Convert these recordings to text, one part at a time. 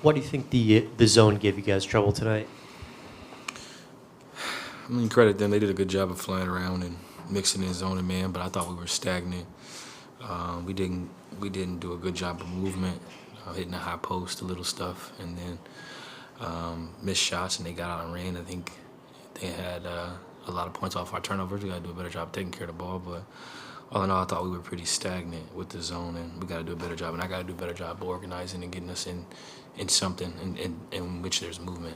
What do you think the zone gave you guys trouble tonight? I mean, credit them. They did a good job of flying around and mixing in zone and man, but I thought we were stagnant. We didn't do a good job of movement, hitting the high post, the little stuff, and then missed shots, and they got out and ran. I think they had a lot of points off our turnovers. We got to do a better job taking care of the ball, but all in all, I thought we were pretty stagnant with the zone, and we got to do a better job. And I got to do a better job of organizing and getting us in something in which there's movement.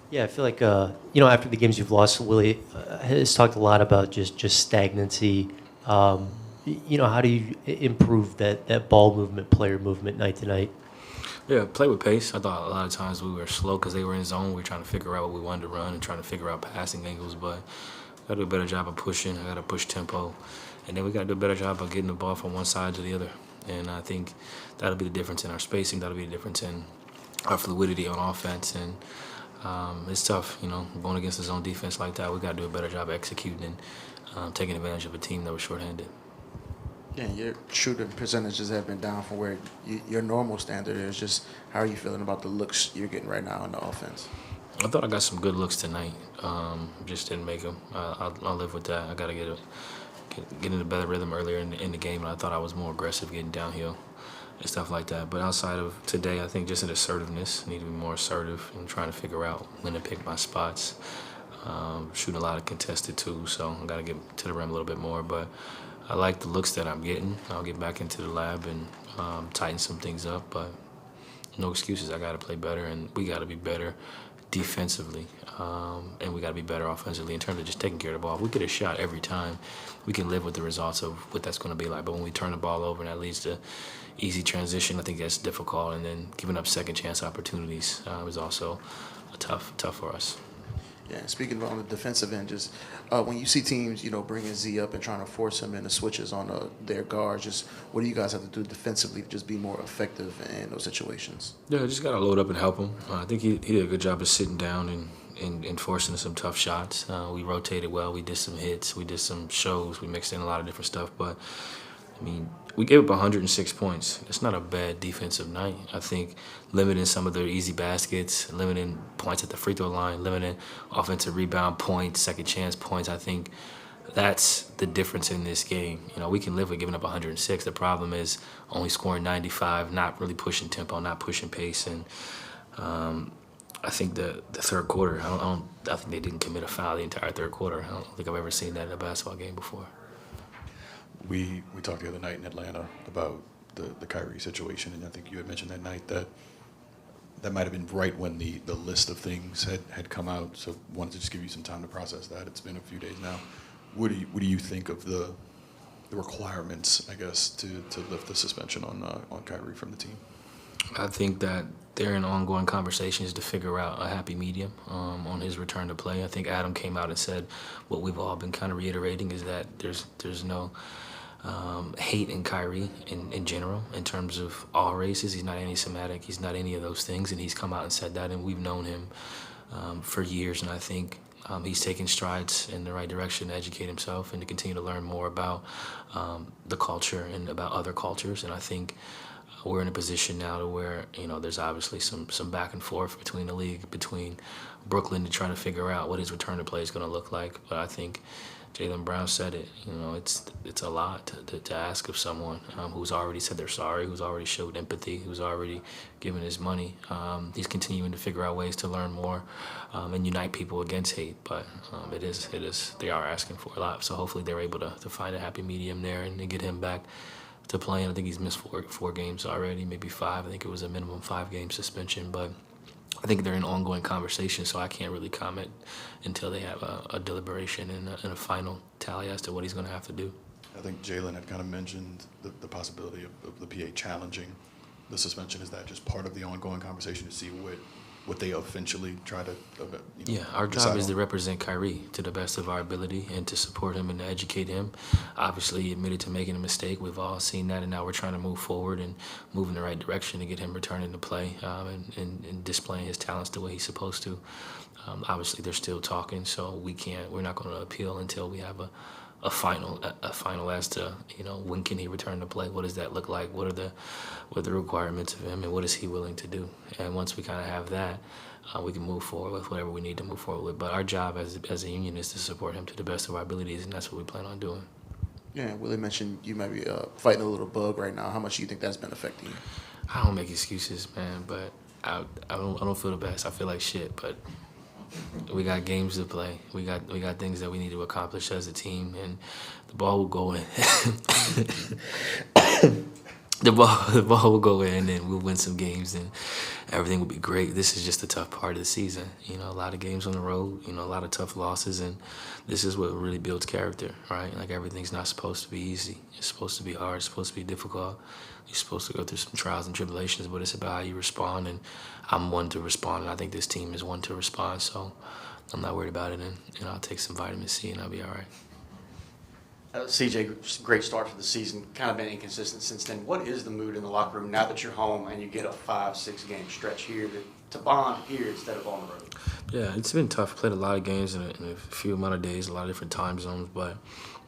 Yeah, I feel like after the games you've lost, Willy has talked a lot about just stagnancy. How do you improve that ball movement, player movement, night to night? Yeah, play with pace. I thought a lot of times we were slow because they were in zone. We were trying to figure out what we wanted to run and trying to figure out passing angles, but got to do a better job of pushing. I got to push tempo, and then we got to do a better job of getting the ball from one side to the other. And I think that'll be the difference in our spacing. That'll be the difference in our fluidity on offense. And it's tough, going against the zone defense like that. We got to do a better job of executing and taking advantage of a team that was shorthanded. Yeah, your shooting percentages have been down from where your normal standard is. Just how are you feeling about the looks you're getting right now in the offense? I thought I got some good looks tonight. Just didn't make them. I'll live with that. I got to get in a better rhythm earlier in the game, and I thought I was more aggressive getting downhill and stuff like that. But outside of today, I think just an assertiveness. I need to be more assertive and trying to figure out when to pick my spots. Shooting a lot of contested too, so I got to get to the rim a little bit more. But I like the looks that I'm getting. I'll get back into the lab and tighten some things up. But no excuses. I got to play better, and we got to be better defensively, and we got to be better offensively in terms of just taking care of the ball. If we get a shot every time, we can live with the results of what that's going to be like. But when we turn the ball over and that leads to easy transition, I think that's difficult. And then giving up second chance opportunities is also tough for us. Yeah, speaking on the defensive end, just when you see teams, bringing Z up and trying to force him into switches on their guards, just what do you guys have to do defensively to just be more effective in those situations? Yeah, just got to load up and help him. I think he did a good job of sitting down and forcing some tough shots. We rotated well. We did some hits. We did some shows. We mixed in a lot of different stuff. But, we gave up 106 points. It's not a bad defensive night. I think limiting some of their easy baskets, limiting points at the free throw line, limiting offensive rebound points, second chance points, I think that's the difference in this game. We can live with giving up 106. The problem is only scoring 95, not really pushing tempo, not pushing pace. And I think the third quarter, I think they didn't commit a foul the entire third quarter. I don't think I've ever seen that in a basketball game before. We talked the other night in Atlanta about the Kyrie situation, and I think you had mentioned that night that might have been right when the list of things had come out. So wanted to just give you some time to process that. It's been a few days now. What do you think of the requirements, I guess, to lift the suspension on Kyrie from the team? I think that they're in ongoing conversations to figure out a happy medium on his return to play. I think Adam came out and said what we've all been kind of reiterating is that there's no hate in Kyrie in general in terms of all races. He's not anti-Semitic. He's not any of those things, and he's come out and said that, and we've known him for years, and I think he's taking strides in the right direction to educate himself and to continue to learn more about the culture and about other cultures, and I think we're in a position now to where, there's obviously some back and forth between the league, between Brooklyn to try to figure out what his return to play is going to look like. But I think Jaylen Brown said it, it's a lot to ask of someone who's already said they're sorry, who's already showed empathy, who's already given his money. He's continuing to figure out ways to learn more and unite people against hate. But they are asking for a lot. So hopefully they're able to find a happy medium there and get him back to playing. I think he's missed four games already, maybe 5. I think it was a minimum 5-game suspension, but I think they're in ongoing conversation, so I can't really comment until they have a deliberation and a final tally as to what he's going to have to do. I think Jaylen had kind of mentioned the possibility of the PA challenging the suspension. Is that just part of the ongoing conversation to see what they eventually try to Yeah, our job is to represent Kyrie to the best of our ability and to support him and to educate him. Obviously, he admitted to making a mistake. We've all seen that, and now we're trying to move forward and move in the right direction to get him returning to play and displaying his talents the way he's supposed to. Obviously, they're still talking, so we're not going to appeal until we have a final as to, when can he return to play? What does that look like? What are the requirements of him, and what is he willing to do? And once we kind of have that, we can move forward with whatever we need to move forward with. But our job as a union is to support him to the best of our abilities, and that's what we plan on doing. Yeah, Willie mentioned you might be fighting a little bug right now. How much do you think that's been affecting you? I don't make excuses, man, but I don't feel the best. I feel like shit, but we got games to play. We got things that we need to accomplish as a team, and the ball will go in. The ball will go in, and we'll win some games, and everything will be great. This is just a tough part of the season. A lot of games on the road, a lot of tough losses, and this is what really builds character, right? Like, everything's not supposed to be easy. It's supposed to be hard. It's supposed to be difficult. You're supposed to go through some trials and tribulations, but it's about how you respond, and I'm one to respond, and I think this team is one to respond, so I'm not worried about it, and I'll take some vitamin C, and I'll be all right. CJ, great start for the season, kind of been inconsistent since then. What is the mood in the locker room now that you're home and you get a 5-6 game stretch here to bond here instead of on the road? Yeah, it's been tough. Played a lot of games in a few amount of days, a lot of different time zones, but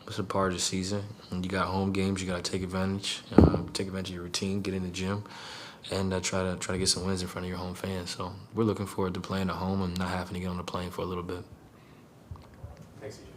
it's a part of the season. And you got home games, you got to take advantage of your routine, get in the gym, and try to get some wins in front of your home fans. So we're looking forward to playing at home and not having to get on the plane for a little bit. Thanks, CJ.